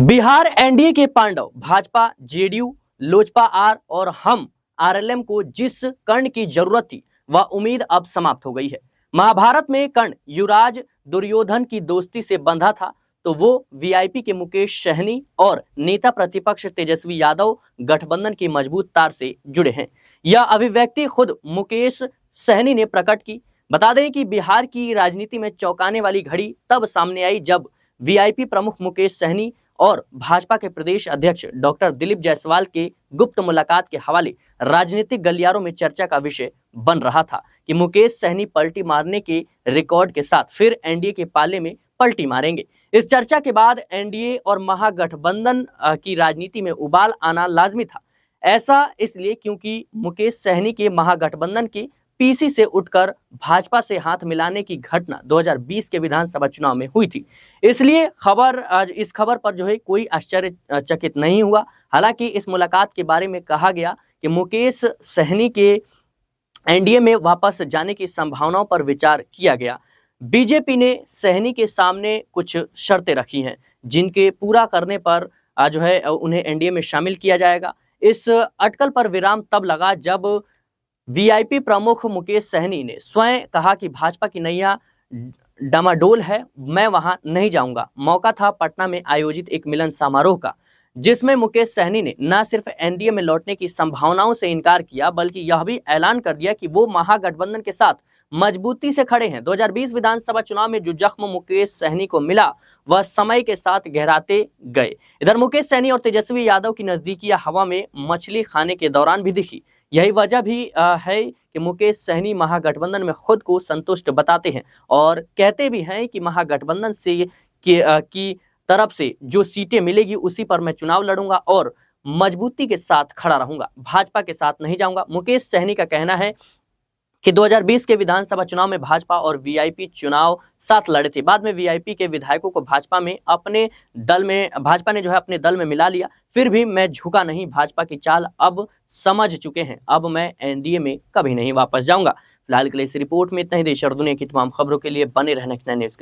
Bihar NDA के Pandav Bhajpa, JDU, Lojpa are और हम आरएलएम को जिस कर्ण की जरूरत थी वह उम्मीद अब समाप्त हो गई है। महाभारत में कर्ण युवराज दुर्योधन की दोस्ती से बंधा था, तो वो वीआईपी के मुकेश सहनी और नेता प्रतिपक्ष तेजस्वी यादव गठबंधन की मजबूत तार से जुड़े हैं। यह अभिव्यक्ति खुद मुकेश सहनी ने प्रकट की। बता दें कि बिहार की राजनीति में चौंकाने वाली घड़ी तब सामने आई जब वीआईपी प्रमुख मुकेश सहनी और भाजपा के प्रदेश अध्यक्ष डॉक्टर दिलीप जायसवाल के गुप्त मुलाकात के हवाले राजनीतिक गलियारों में चर्चा का विषय बन रहा था कि मुकेश सहनी पलटी मारने के रिकॉर्ड के साथ फिर एनडीए के पाले में पलटी मारेंगे। इस चर्चा के बाद एनडीए और महागठबंधन की राजनीति में उबाल आना लाजमी था। ऐसा इसलिए क्योंकि मुकेश सहनी के महागठबंधन की पीसी से उठकर भाजपा से हाथ मिलाने की घटना 2020 के विधानसभा चुनाव में हुई थी। इसलिए इस खबर पर जो है कोई आश्चर्यचकित नहीं हुआ। हालांकि इस मुलाकात के बारे में कहा गया कि मुकेश सहनी के एनडीए में वापस जाने की संभावनाओं पर विचार किया गया। बीजेपी ने सहनी के सामने कुछ शर्तें रखी हैं जिनके पूरा करने पर जो है उन्हें एनडीए में शामिल किया जाएगा। इस अटकल पर विराम तब लगा जब वीआईपी प्रमुख मुकेश सहनी ने स्वयं कहा कि भाजपा की नैया डामाडोल है, मैं वहां नहीं जाऊंगा। मौका था पटना में आयोजित एक मिलन समारोह का, जिसमें मुकेश सहनी ने न सिर्फ एनडीए में लौटने की संभावनाओं से इनकार किया बल्कि यह भी ऐलान कर दिया कि वो महागठबंधन के साथ मजबूती से खड़े हैं। 2020 विधानसभा चुनाव में जो जख्म मुकेश सहनी को मिला वह समय के साथ गहराते गए। इधर मुकेश सहनी और तेजस्वी यादव की नजदीकियां हवा में मछली खाने के दौरान भी दिखी। यही वजह भी है कि मुकेश सहनी महागठबंधन में खुद को संतुष्ट बताते हैं और कहते भी हैं कि महागठबंधन से की तरफ से जो सीटें मिलेगी उसी पर मैं चुनाव लड़ूंगा और मजबूती के साथ खड़ा रहूंगा, भाजपा के साथ नहीं जाऊंगा। मुकेश सहनी का कहना है कि 2020 के विधानसभा चुनाव में भाजपा और वीआईपी चुनाव साथ लड़े थे। बाद में वीआईपी के विधायकों को भाजपा ने जो है अपने दल में मिला लिया। फिर भी मैं झुका नहीं, भाजपा की चाल अब समझ चुके हैं, अब मैं एनडीए में कभी नहीं वापस जाऊंगा। फिलहाल के लिए इस रिपोर्ट में इतना ही। देश और दुनिया की तमाम खबरों के लिए बने रहना न्यूज़।